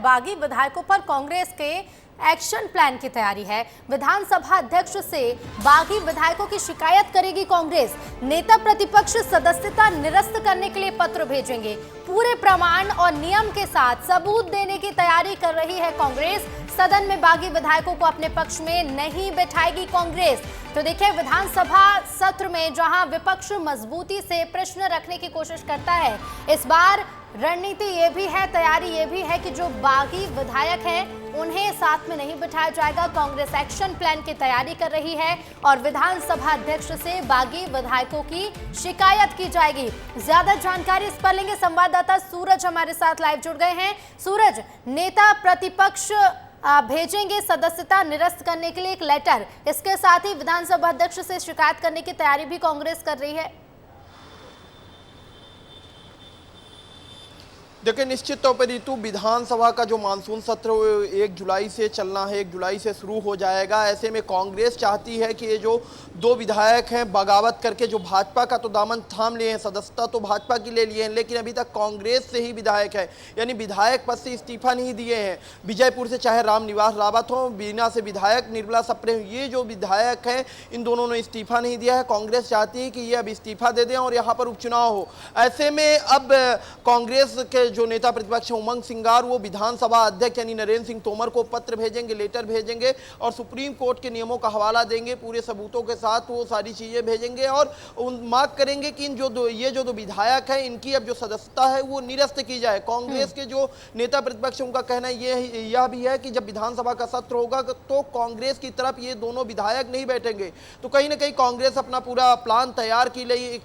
बागी विधायकों पर कांग्रेस के एक्शन प्लान की तैयारी है। विधानसभा अध्यक्ष से बागी विधायकों की शिकायत करेगी कांग्रेस। नेता प्रतिपक्ष सदस्यता निरस्त करने के लिए पत्र भेजेंगे। पूरे प्रमाण और नियम के साथ सबूत देने की तैयारी कर रही है कांग्रेस। सदन में बागी विधायकों को अपने पक्ष में नहीं बैठाएगी कांग्रेस। तो देखिए, विधानसभा सत्र में जहां विपक्ष मजबूती से प्रश्न रखने की कोशिश करता है, इस बार रणनीति ये भी है, तैयारी ये भी है कि जो बागी विधायक हैं उन्हें साथ में नहीं बिठाया जाएगा। कांग्रेस एक्शन प्लान की तैयारी कर रही है और विधानसभा अध्यक्ष से बागी विधायकों की शिकायत की जाएगी। ज्यादा जानकारी इस पर लेंगे, संवाददाता सूरज हमारे साथ लाइव जुड़ गए हैं। सूरज, नेता प्रतिपक्ष भेजेंगे सदस्यता निरस्त करने के लिए एक लेटर, इसके साथ ही विधानसभा अध्यक्ष से शिकायत करने की तैयारी भी कांग्रेस कर रही है। देखिए, निश्चित तौर पर ऋतु, विधानसभा का जो मानसून सत्र 1 जुलाई से चलना है, 1 जुलाई से शुरू हो जाएगा। ऐसे में कांग्रेस चाहती है कि ये जो 2 विधायक हैं बगावत करके जो भाजपा का तो दामन थाम लिए हैं, सदस्यता तो भाजपा की ले लिए हैं, लेकिन अभी तक कांग्रेस से ही विधायक है, यानी विधायक पद से इस्तीफा नहीं दिए हैं। विजयपुर से चाहे रामनिवास रावत हो, बीना से विधायक निर्मला सप्रे, ये जो विधायक हैं इन दोनों ने इस्तीफा नहीं दिया है। कांग्रेस चाहती है कि ये अब इस्तीफा दे दें और यहाँ पर उपचुनाव हो। ऐसे में अब कांग्रेस के जो नेता प्रतिपक्ष उमंग सिंगार, वो विधानसभा अध्यक्ष यानी नरेंद्र सिंह तोमर को पत्र भेजेंगे, लेटर भेजेंगे और सुप्रीम कोर्ट के नियमों का हवाला देंगे। पूरे सबूतों के साथ वो सारी चीजें भेजेंगे और मांग करेंगे कि इन ये जो दो विधायक हैं इनकी अब जो सदस्यता है वो निरस्त की जाए। कांग्रेस के जो नेता प्रतिपक्ष उनका कहना यह भी है कि जब विधानसभा का सत्र होगा तो कांग्रेस की तरफ ये दोनों विधायक नहीं बैठेंगे। तो कहीं ना कहीं कांग्रेस अपना पूरा प्लान तैयार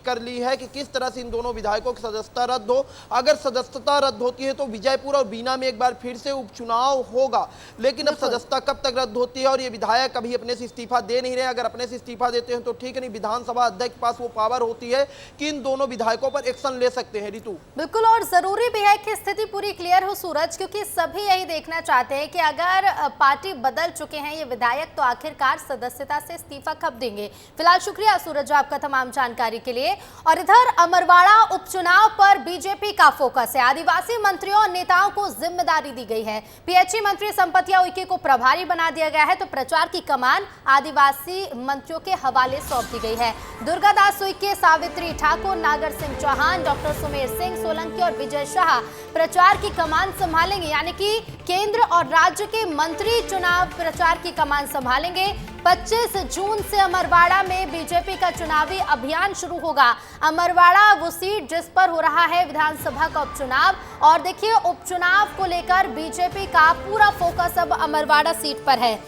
कर ली है कि किस तरह से इन दोनों विधायकों की सदस्यता रद्द हो। अगर सदस्यता रद्द होती है तो विजयपुर और बीना में एक बार फिर से उपचुनाव होगा, लेकिन अब सदस्यता कब तक रद्द होती है और ये विधायक अभी अपने से इस्तीफा दे नहीं रहे। अगर अपने से इस्तीफा देते हैं तो ठीक है, नहीं विधानसभा अध्यक्ष के पास वो पावर होती है कि इन दोनों विधायकों पर एक्शन ले सकते हैं। ऋतु, बिल्कुल, और जरूरी भी है कि स्थिति पूरी क्लियर हो सूरज, क्योंकि सभी यही देखना चाहते हैं कि अगर पार्टी बदल चुके हैं ये विधायक तो आखिरकार सदस्यता से इस्तीफा कब देंगे। फिलहाल शुक्रिया सूरज आपका तमाम जानकारी के लिए। और इधर अमरवाड़ा उपचुनाव पर बीजेपी का फोकस है। आदिवासी मंत्रियों और नेताओं को जिम्मेदारी दी गई है। पीएचई मंत्री संपतिया उइके को प्रभारी बना दिया गया है, तो प्रचार की कमान आदिवासी मंत्रियों के हवाले सौंप दी गई है। दुर्गादास उइके, सावित्री ठाकुर, नागर सिंह चौहान, डॉक्टर सुमेर सिंह सोलंकी और विजय शाह प्रचार की कमान संभालेंगे, यानी कि केंद्र और राज्य के मंत्री चुनाव प्रचार की कमान संभालेंगे। 25 जून से अमरवाड़ा में बीजेपी का चुनावी अभियान शुरू होगा। अमरवाड़ा वो सीट जिस पर हो रहा है विधानसभा का उपचुनाव, और देखिए उपचुनाव को लेकर बीजेपी का पूरा फोकस अब अमरवाड़ा सीट पर है।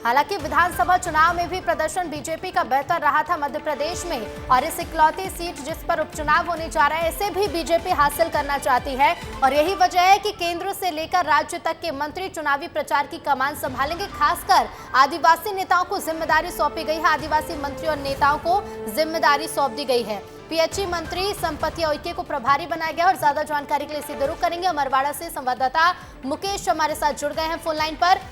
हालांकि विधानसभा चुनाव में भी प्रदर्शन बीजेपी का बेहतर रहा था मध्य प्रदेश में, और इस इकलौती सीट जिस पर उपचुनाव होने जा रहा है इसे भी बीजेपी हासिल करना चाहती है। और यही वजह है कि केंद्र से लेकर राज्य तक के मंत्री चुनावी प्रचार की कमान संभालेंगे। खासकर आदिवासी नेताओं को जिम्मेदारी सौंपी गई है। आदिवासी मंत्री और नेताओं को जिम्मेदारी सौंप दी गई है। पीएचई मंत्री संपतिया उइके को प्रभारी बनाया गया। और ज्यादा जानकारी के लिए सीधे रुख करेंगे अमरवाड़ा से संवाददाता मुकेश हमारे साथ जुड़ गए हैं फोन लाइन पर।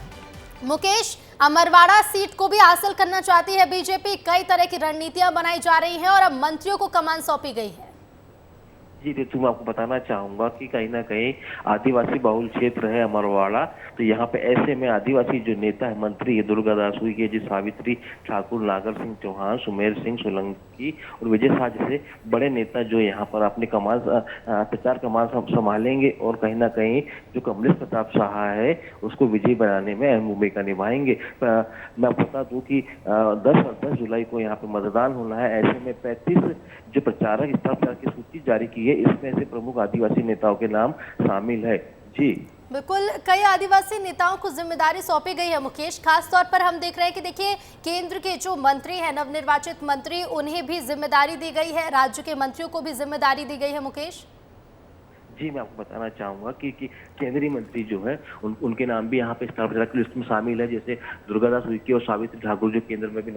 मुकेश, अमरवाड़ा सीट को भी हासिल करना चाहती है बीजेपी, कई तरह की रणनीतियां बनाई जा रही हैं और अब मंत्रियों को कमान सौंपी गई है। जी रितु, मैं आपको बताना चाहूंगा कि कहीं ना कहीं आदिवासी बहुल क्षेत्र है अमरवाड़ा, तो यहाँ पे ऐसे में आदिवासी जो नेता है मंत्री है दुर्गादास उइके जी, सावित्री ठाकुर, नागर सिंह चौहान, सुमेर सिंह सोलंकी और विजय शाह जैसे बड़े नेता जो यहाँ पर अपने कमान प्रचार कमान संभालेंगे और कहीं ना कहीं जो कमलेश प्रताप शाह है उसको विजयी बनाने में अहम भूमिका निभाएंगे। मैं बता दूं कि 10 जुलाई को यहाँ पे मतदान होना है। ऐसे में 35 जो प्रचारक स्टार प्रचार की सूची जारी की है, इसमें से प्रमुख आदिवासी नेताओं के नाम शामिल है। जी बिल्कुल, कई आदिवासी नेताओं को जिम्मेदारी सौंपी गई है मुकेश। खास तौर पर हम देख रहे हैं कि देखिए केंद्र के जो मंत्री हैं, नवनिर्वाचित मंत्री, उन्हें भी जिम्मेदारी दी गई है, राज्य के मंत्रियों को भी जिम्मेदारी दी गई है। मुकेश जी, मैं आपको बताना चाहूंगा कि केंद्रीय मंत्री जो है उनके नाम भी यहाँ पे स्टार प्रचारक की लिस्ट में शामिल है। जैसे दुर्गादास उइके और सावित्री ठाकुर जो केंद्र में भी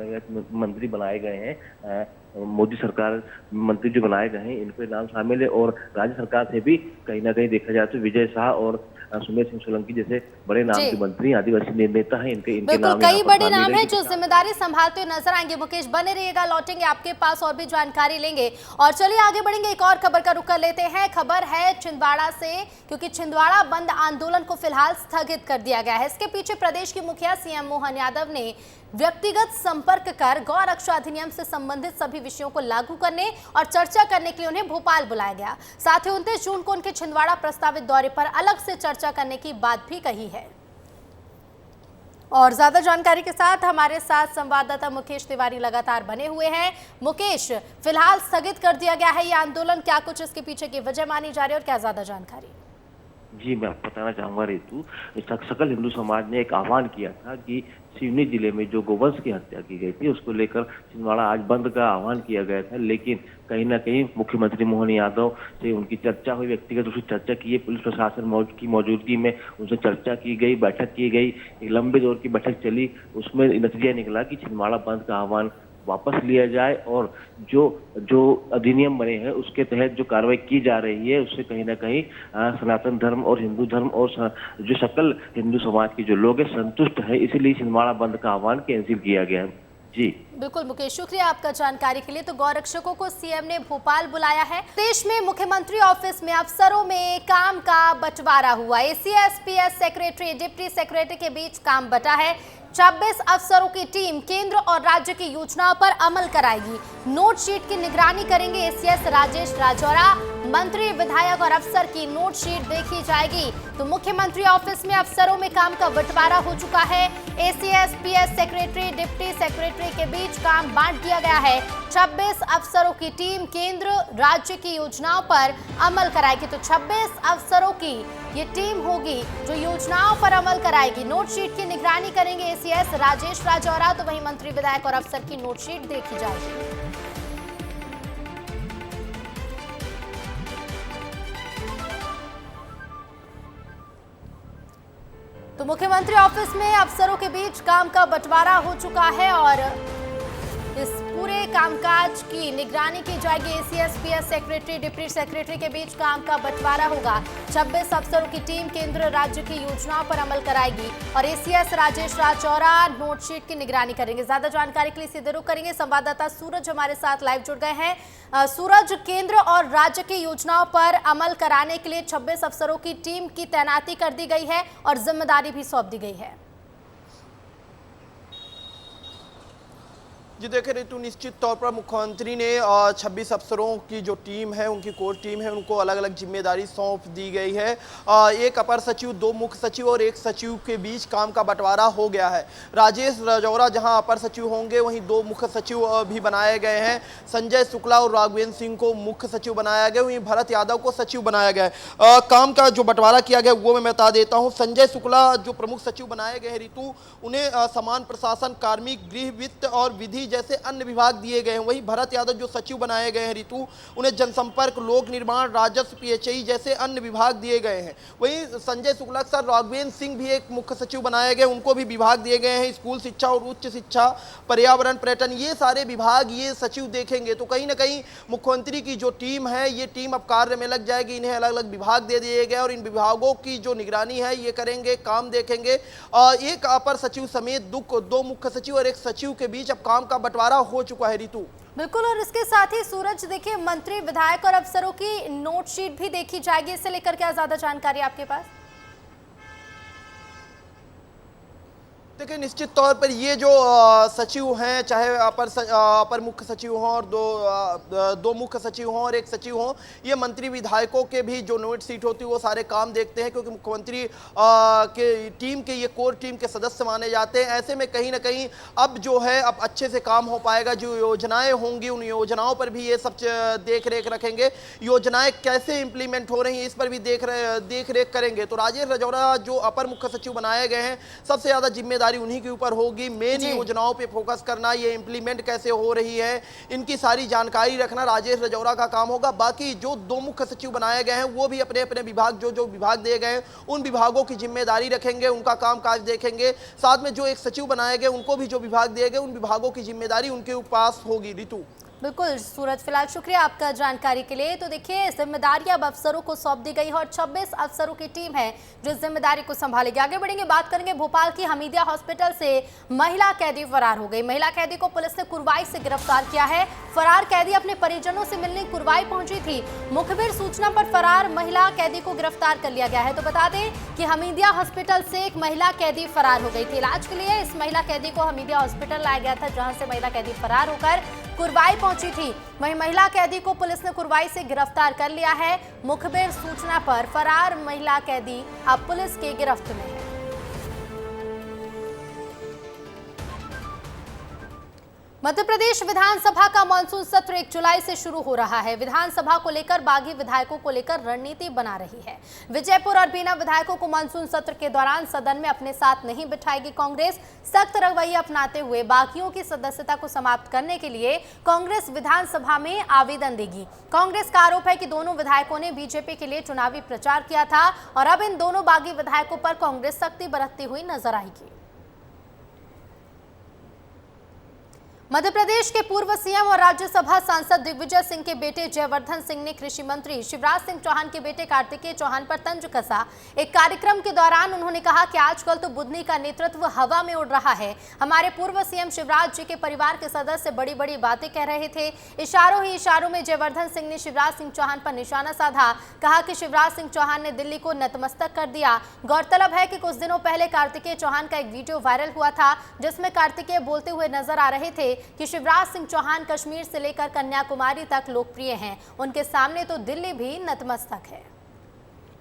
मंत्री बनाए गए हैं, मोदी सरकार मंत्री जो बनाए गए हैं, इनके नाम शामिल है। और राज्य सरकार से भी कहीं ना कहीं देखा जाए तो विजय शाह और सुमेर सिंह सोलंकी जैसे बड़े नाम जी। के मंत्री आदिवासी नेता हैं, इनके बिल्कुल, नाम कई यहाँ पर बड़े शामिल नाम है हैं जो जिम्मेदारी संभालते हुए नजर आएंगे। मुकेश बने रहिएगा, लौटेंगे आपके पास और भी जानकारी लेंगे। और चलिए आगे बढ़ेंगे, एक और खबर का रुख कर लेते हैं। खबर है छिंदवाड़ा से, क्योंकि छिंदवाड़ा बंद आंदोलन को फिलहाल स्थगित कर दिया गया है। इसके पीछे प्रदेश के मुखिया सीएम मोहन यादव ने व्यक्तिगत संपर्क कर गौ रक्षा अधिनियम से संबंधित सभी विषयों को लागू करने और चर्चा करने के लिए उन्हें भोपाल बुलाया गया। साथ ही 29 जून को उनके छिंदवाड़ा प्रस्तावित दौरे पर अलग से चर्चा करने की बात भी कही है। और ज्यादा जानकारी के साथ हमारे साथ संवाददाता मुकेश तिवारी लगातार बने हुए हैं। मुकेश, फिलहाल स्थगित कर दिया गया है ये आंदोलन, क्या कुछ इसके पीछे की वजह मानी जा रही है और क्या ज्यादा जानकारी? जी, मैं आपको बताना चाहूंगा रितु, सकल हिंदू समाज ने एक आह्वान किया था कि सिवनी जिले में जो गोवंश की हत्या की गई थी उसको लेकर छिंदवाड़ा आज बंद का आह्वान किया गया था, लेकिन कहीं ना कहीं मुख्यमंत्री मोहन यादव से उनकी चर्चा हुई, व्यक्तिगत रूप से चर्चा की, पुलिस प्रशासन की मौजूदगी में उनसे चर्चा की गई, बैठक की गई, एक लंबे दौर की बैठक चली। उसमें नतीजा निकला कि छिंदवाड़ा बंद का आह्वान वापस लिया जाए और जो अधिनियम बने हैं उसके तहत जो कार्रवाई की जा रही है उससे कहीं ना कहीं सनातन धर्म और हिंदू धर्म और जो सकल हिंदू समाज के जो लोग हैं संतुष्ट है, इसीलिए छिंदवाड़ा बंद का आह्वान कैंसिल किया गया है। जी बिल्कुल मुकेश, शुक्रिया आपका जानकारी के लिए। तो गौरक्षकों को सीएम ने भोपाल बुलाया है। देश में मुख्यमंत्री ऑफिस में अफसरों में काम का बंटवारा हुआ। ACS, PS secretary, deputy secretary के बीच काम बटा है। 26 अफसरों की टीम केंद्र और राज्य की योजनाओं पर अमल कराएगी। नोट शीट की निगरानी करेंगे एसीएस राजेश राजौरा। मंत्री, विधायक और अफसर की नोट शीट देखी जाएगी। तो मुख्यमंत्री ऑफिस में अफसरों में काम का बंटवारा हो चुका है। ACS, PS secretary, deputy secretary के बीच काम बांट दिया गया है। 26 अफसरों की टीम केंद्र राज्य की योजनाओं पर अमल कराएगी। तो 26 अफसरों की ये टीम होगी जो योजनाओं पर अमल कराएगी। नोट शीट की निगरानी करेंगे एसीएस राजेश राजौरा। तो वहीं मंत्री, विधायक और अफसर की नोट शीट देखी जाएगी। तो मुख्यमंत्री ऑफिस में अफसरों के बीच काम का बंटवारा हो चुका है और इस पूरे कामकाज की निगरानी की जाएगी। ACS, PS secretary, deputy secretary के बीच काम का बंटवारा होगा। 26 अफसरों की टीम केंद्र राज्य की योजनाओं पर अमल कराएगी और ACS Rajesh Rajora note sheet की निगरानी करेंगे। ज्यादा जानकारी के लिए सीधे रुख करेंगे, संवाददाता सूरज हमारे साथ लाइव जुड़ गए हैं। सूरज, केंद्र और राज्य की योजनाओं पर अमल कराने के लिए 26 अफसरों की टीम की तैनाती कर दी गई है और जिम्मेदारी भी सौंप दी गई है। जी देखिए रितु, निश्चित तौर पर मुख्यमंत्री ने 26 अफसरों की जो टीम है, उनकी कोर टीम है, उनको अलग अलग जिम्मेदारी सौंप दी गई है। एक अपर सचिव, 2 मुख्य सचिव और 1 सचिव के बीच काम का बंटवारा हो गया है। राजेश राजौरा जहां अपर सचिव होंगे, वहीं 2 मुख्य सचिव भी बनाए गए हैं। संजय शुक्ला और राघवेंद्र सिंह को मुख्य सचिव बनाया गया, वहीं भरत यादव को सचिव बनाया गया है। काम का जो बंटवारा किया गया वो मैं बता देता हूँ। संजय शुक्ला जो प्रमुख सचिव बनाए गए हैं रितु, उन्हें समान प्रशासन, कार्मिक, गृह, वित्त और विधि जैसे अन्य विभाग दिए गए हैं। वहीं भरत यादव जो सचिव बनाए गए हैं रितु, उन्हें जनसंपर्क, लोक निर्माण, राजस्व, पीएचई जैसे अन्य विभाग दिए गए हैं। वहीं संजय शुक्ला के साथ राघवेंद्र सिंह भी एक मुख्य सचिव बनाए गए, उनको भी विभाग दिए गए हैं। स्कूल शिक्षा और उच्च शिक्षा, पर्यावरण, पर्यटन, ये सारे विभाग ये सचिव देखेंगे। तो कहीं ना कहीं मुख्यमंत्री की जो टीम है, ये टीम अब कार्य में लग जाएगी। इन्हें अलग अलग विभाग दे दिए गए और इन विभागों की जो निगरानी है ये करेंगे, काम देखेंगे। एक अपर सचिव समेत 2 मुख्य सचिव और 1 सचिव के बीच अब काम का बंटवारा हो चुका है रितु। बिल्कुल, और इसके साथ ही सूरज देखिए, मंत्री, विधायक और अफसरों की नोट शीट भी देखी जाएगी। इसे लेकर क्या ज्यादा जानकारी आपके पास? देखिए निश्चित तौर पर ये जो सचिव हैं, चाहे अपर मुख्य सचिव हों और 2 मुख्य सचिव हों और 1 सचिव हों, ये मंत्री विधायकों के भी जो नोट सीट होती है वो सारे काम देखते हैं, क्योंकि मुख्यमंत्री के टीम के ये कोर टीम के सदस्य माने जाते हैं। ऐसे में कहीं ना कहीं अब जो है अब अच्छे से काम हो पाएगा। जो योजनाएं होंगी उन योजनाओं पर भी ये सब देख रेख रखेंगे। योजनाएं कैसे इंप्लीमेंट हो रही हैं इस पर भी देख रेख करेंगे। तो राजेश राजौरा जो अपर मुख्य सचिव बनाए गए हैं, सबसे ज्यादा जिम्मेदारी उन्हीं के ऊपर होगी। मेन योजनाओं पे फोकस करना, ये इंप्लीमेंट कैसे हो रही है, इनकी सारी जानकारी रखना राजेश राजौरा का काम होगा। बाकी जो 2 मुख्य सचिव बनाए गए हैं वो भी अपने अपने विभाग, जो विभाग दिए गए हैं उन विभागों की जिम्मेदारी रखेंगे, उनका काम काज देखेंगे। साथ में जो 1 सचिव बनाए गए उनको भी जो विभाग दिए गए उन विभागों की जिम्मेदारी उनके पास होगी रितु। बिल्कुल सूरज, फिलहाल शुक्रिया आपका जानकारी के लिए। तो देखिए, जिम्मेदारी अब अफसरों को सौंप दी गई है और 26 अफसरों की टीम है जो जिम्मेदारी को संभालेगी। आगे बढ़ेंगे, बात करेंगे भोपाल की हमीदिया हॉस्पिटल से महिला कैदी फरार हो गई। महिला कैदी को पुलिस ने कुरवाई से गिरफ्तार किया है। फरार कैदी अपने परिजनों से मिलने कुरवाई पहुंची थी। मुखबिर सूचना पर फरार महिला कैदी को गिरफ्तार कर लिया गया है। तो बता दें कि हमीदिया हॉस्पिटल से एक महिला कैदी फरार हो गई थी। इलाज के लिए इस महिला कैदी को हमीदिया हॉस्पिटल लाया गया था, जहां से महिला कैदी फरार होकर कुरवाई पहुंची थी। वहीं महिला कैदी को पुलिस ने कुरवाई से गिरफ्तार कर लिया है। मुखबिर सूचना पर फरार महिला कैदी अब पुलिस की गिरफ्त में है। मध्य प्रदेश विधानसभा का मानसून सत्र 1 जुलाई से शुरू हो रहा है। विधानसभा को लेकर बागी विधायकों को लेकर रणनीति बना रही है। विजयपुर और बीना विधायकों को मानसून सत्र के दौरान सदन में अपने साथ नहीं बिठाएगी कांग्रेस। सख्त रवैया अपनाते हुए बागियों की सदस्यता को समाप्त करने के लिए कांग्रेस विधानसभा में आवेदन देगी। कांग्रेस का आरोप है कि दोनों विधायकों ने बीजेपी के लिए चुनावी प्रचार किया था और अब इन दोनों बागी विधायकों पर कांग्रेस सख्ती बरतती हुई नजर आएगी। मध्य प्रदेश के पूर्व सीएम और राज्यसभा सांसद दिग्विजय सिंह के बेटे जयवर्धन सिंह ने कृषि मंत्री शिवराज सिंह चौहान के बेटे कार्तिकेय चौहान पर तंज कसा। एक कार्यक्रम के दौरान उन्होंने कहा कि आजकल तो बुद्धनी का नेतृत्व हवा में उड़ रहा है। हमारे पूर्व सीएम शिवराज जी के परिवार के सदस्य बड़ी बड़ी बातें कह रहे थे। इशारों ही इशारों में जयवर्धन सिंह ने शिवराज सिंह चौहान पर निशाना साधा। कहा कि शिवराज सिंह चौहान ने दिल्ली को नतमस्तक कर दिया। गौरतलब है कि कुछ दिनों पहले कार्तिकेय चौहान का एक वीडियो वायरल हुआ था, जिसमें कार्तिकेय बोलते हुए नजर आ रहे थे कि शिवराज सिंह चौहान कश्मीर से लेकर कन्याकुमारी तक लोकप्रिय हैं, उनके सामने तो दिल्ली भी नतमस्तक है।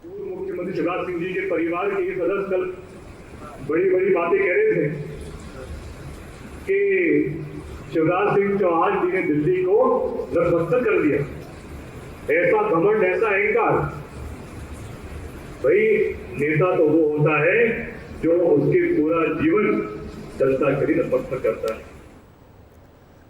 मुख्यमंत्री शिवराज सिंह जी के परिवार के ये सदस्य कल बड़ी बड़ी बातें कह रहे थे कि शिवराज सिंह चौहान जी ने दिल्ली को नतमस्तक कर दिया। ऐसा घमंड, ऐसा अहंकार, भाई नेता तो वो होता है जो उसके पूरा जीवन जनता के लिए नतमस्तक करता है।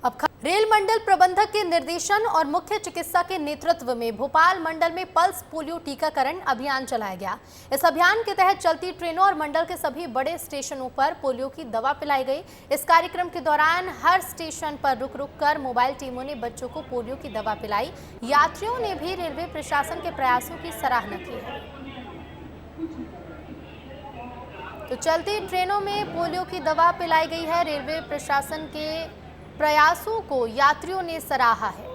अब रेल मंडल प्रबंधक के निर्देशन और मुख्य चिकित्सा के नेतृत्व में भोपाल मंडल में पल्स पोलियो टीकाकरण अभियान चलाया गया। इस अभियान के तहत चलती ट्रेनों और मंडल के सभी बड़े स्टेशनों पर पोलियो की दवा पिलाई गई। इस कार्यक्रम के दौरान हर स्टेशन पर रुक रुक कर मोबाइल टीमों ने बच्चों को पोलियो की दवा पिलाई। यात्रियों ने भी रेलवे प्रशासन के प्रयासों की सराहना की है। तो चलती ट्रेनों में पोलियो की दवा पिलाई गई है। रेलवे प्रशासन के प्रयासों को यात्रियों ने सराहा है।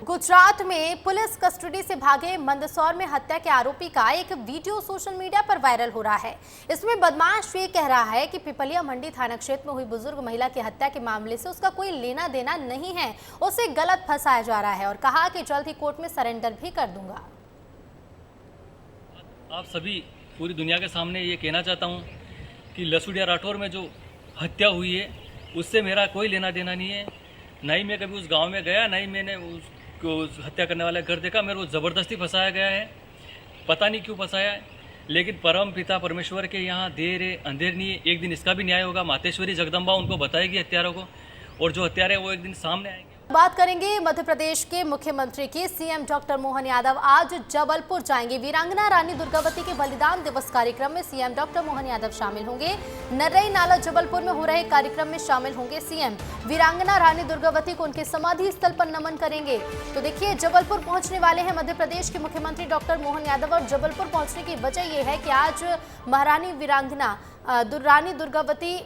गुजरात में पुलिस कस्टडी से भागे मंदसौर में हत्या के आरोपी का एक वीडियो सोशल मीडिया पर वायरल हो रहा है। इसमें बदमाश ये कह रहा है कि पिपलिया मंडी थाना क्षेत्र में हुई बुजुर्ग महिला की हत्या के मामले से उसका कोई लेना देना नहीं है, उसे गलत फंसाया जा रहा है और कहा कि जल्द ही कोर्ट में सरेंडर भी कर दूंगा। आप सभी पूरी दुनिया के सामने ये कहना चाहता हूँ कि लसूड़िया राठौर में जो हत्या हुई है उससे मेरा कोई लेना देना नहीं है। ना ही मैं कभी उस गांव में गया, ना ही मैंने उसको हत्या करने वाला घर देखा। मेरे को ज़बरदस्ती फंसाया गया है, पता नहीं क्यों फंसाया है, लेकिन परम पिता परमेश्वर के यहाँ देर है अंधेर नहीं है। एक दिन इसका भी न्याय होगा। मातेश्वरी जगदम्बा उनको बताएगी हत्यारों को, और जो हत्यारे हैं वो एक दिन सामने आएंगे। बात करेंगे मध्य प्रदेश के मुख्यमंत्री की। सीएम डॉक्टर मोहन यादव आज जबलपुर जाएंगे। वीरांगना रानी दुर्गावती के बलिदान दिवस कार्यक्रम में सीएम डॉक्टर मोहन यादव शामिल होंगे। नर्रई नाला जबलपुर में हो रहे कार्यक्रम में शामिल होंगे सीएम। वीरांगना रानी दुर्गावती को उनके समाधि स्थल पर नमन करेंगे। तो देखिए, जबलपुर पहुंचने वाले हैं मध्य प्रदेश के मुख्यमंत्री डॉक्टर मोहन यादव और जबलपुर पहुंचने की वजह यह है कि आज महारानी वीरांगना रानी दुर्गावती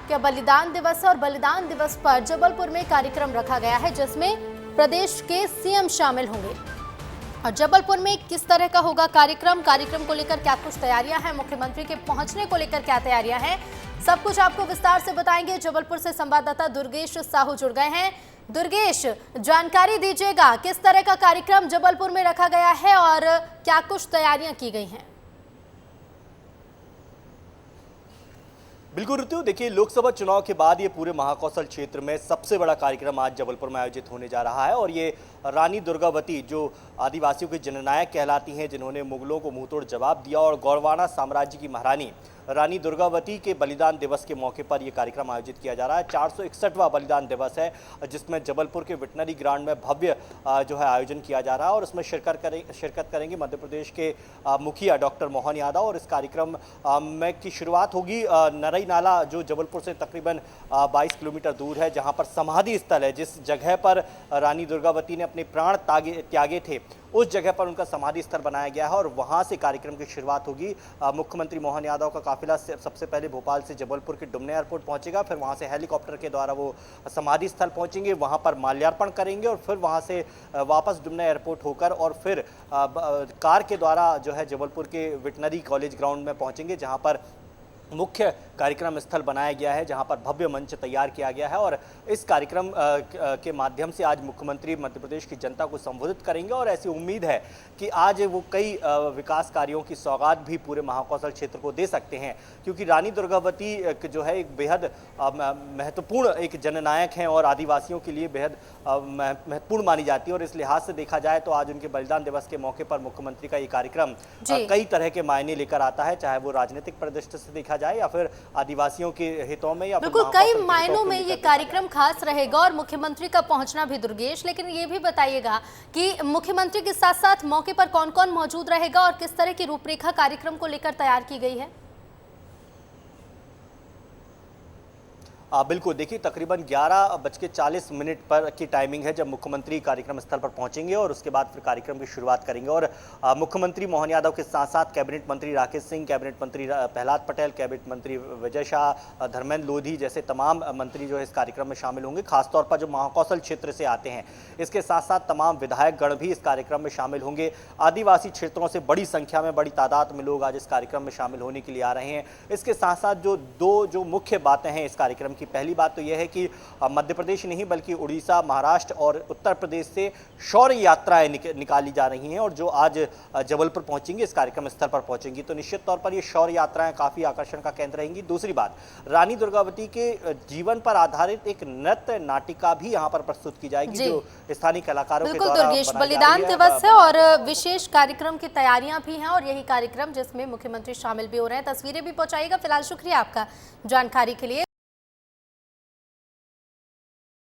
क्या बलिदान दिवस है और बलिदान दिवस पर जबलपुर में कार्यक्रम रखा गया है, जिसमें प्रदेश के सीएम शामिल होंगे। और जबलपुर में किस तरह का होगा कार्यक्रम को लेकर क्या कुछ तैयारियां हैं, मुख्यमंत्री के पहुंचने को लेकर क्या तैयारियां हैं, सब कुछ आपको विस्तार से बताएंगे। जबलपुर से संवाददाता दुर्गेश साहू जुड़ गए हैं। दुर्गेश, जानकारी दीजिएगा, किस तरह का कार्यक्रम जबलपुर में रखा गया है और क्या कुछ तैयारियां की गई हैं? बिल्कुल ऋतु, देखिए लोकसभा चुनाव के बाद ये पूरे महाकौशल क्षेत्र में सबसे बड़ा कार्यक्रम आज जबलपुर में आयोजित होने जा रहा है और ये रानी दुर्गावती जो आदिवासियों के जननायक कहलाती हैं, जिन्होंने मुगलों को मुंहतोड़ जवाब दिया और गौरवाना साम्राज्य की महारानी रानी दुर्गावती के बलिदान दिवस के मौके पर यह कार्यक्रम आयोजित किया जा रहा है। 461वां बलिदान दिवस है, जिसमें जबलपुर के वेटनरी ग्राउंड में भव्य जो है आयोजन किया जा रहा है और उसमें शिरकत करेंगे मध्य प्रदेश के मुखिया डॉक्टर मोहन यादव। और इस कार्यक्रम में की शुरुआत होगी नरई नाला, जो जबलपुर से तकरीबन 22 किलोमीटर दूर है, जहाँ पर समाधि स्थल है, जिस जगह पर रानी दुर्गावती ने अपने प्राण त्यागे थे, उस जगह पर उनका समाधि स्थल बनाया गया है और वहां से कार्यक्रम की शुरुआत होगी। मुख्यमंत्री मोहन यादव का काफिला सबसे पहले भोपाल से जबलपुर के डुमने एयरपोर्ट पहुंचेगा, फिर वहां से हेलीकॉप्टर के द्वारा वो समाधि स्थल पहुंचेंगे, वहां पर माल्यार्पण करेंगे और फिर वहां से वापस डुमने एयरपोर्ट होकर और फिर कार के द्वारा जो है जबलपुर के वेटनरी कॉलेज ग्राउंड में पहुंचेंगे, जहाँ पर मुख्य कार्यक्रम स्थल बनाया गया है, जहां पर भव्य मंच तैयार किया गया है। और इस कार्यक्रम के माध्यम से आज मुख्यमंत्री मध्य प्रदेश की जनता को संबोधित करेंगे और ऐसी उम्मीद है कि आज वो कई विकास कार्यों की सौगात भी पूरे महाकौशल क्षेत्र को दे सकते हैं, क्योंकि रानी दुर्गावती जो है एक बेहद महत्वपूर्ण एक जननायक हैं और आदिवासियों के लिए बेहद महत्वपूर्ण मानी जाती है। और इस लिहाज से देखा जाए तो आज उनके बलिदान दिवस के मौके पर मुख्यमंत्री का ये कार्यक्रम कई तरह के मायने लेकर आता है, चाहे वो राजनीतिक परिदृष्टि से देखा जाए या फिर आदिवासियों के हितों में, या बिल्कुल कई मायनों में ये कार्यक्रम खास रहेगा और मुख्यमंत्री का पहुंचना भी। दुर्गेश, लेकिन ये भी बताइएगा कि मुख्यमंत्री के साथ साथ मौके पर कौन कौन मौजूद रहेगा और किस तरह की रूपरेखा कार्यक्रम को लेकर तैयार की गई है? बिल्कुल, देखिए तकरीबन 11:40 पर की टाइमिंग है जब मुख्यमंत्री कार्यक्रम स्थल पर पहुंचेंगे और उसके बाद फिर कार्यक्रम की शुरुआत करेंगे। और मुख्यमंत्री मोहन यादव के साथ साथ कैबिनेट मंत्री राकेश सिंह, कैबिनेट मंत्री प्रहलाद पटेल, कैबिनेट मंत्री विजय शाह, धर्मेंद्र लोधी जैसे तमाम मंत्री जो है इस कार्यक्रम में शामिल होंगे, खासतौर पर जो महाकौशल क्षेत्र से आते हैं। इसके साथ साथ तमाम विधायक गण भी इस कार्यक्रम में शामिल होंगे। आदिवासी क्षेत्रों से बड़ी संख्या में, बड़ी तादाद में लोग आज इस कार्यक्रम में शामिल होने के लिए आ रहे हैं। इसके साथ साथ जो मुख्य बातें हैं इस कार्यक्रम की, पहली बात तो यह है कि मध्य प्रदेश नहीं बल्कि उड़ीसा, महाराष्ट्र और उत्तर प्रदेश से शौर्य यात्राएं निकाली जा रही हैं और जो आज जबलपुर पहुंचेंगी, इस कार्यक्रम स्थल पर पहुंचेंगी, तो निश्चित तौर पर ये शौर्य यात्राएं काफी आकर्षण का केंद्र रहेंगी। दूसरी बात, रानी दुर्गावती के जीवन पर आधारित एक नृत्य नाटिका भी यहाँ पर प्रस्तुत की जाएगी, जो स्थानीय कलाकारों के द्वारा दुर्गेश, बलिदान दिवस है और विशेष कार्यक्रम की तैयारियां भी हैं और यही कार्यक्रम जिसमें मुख्यमंत्री शामिल भी हो रहे हैं। तस्वीरें भी पहुंचाइएगा। फिलहाल शुक्रिया आपका जानकारी के लिए।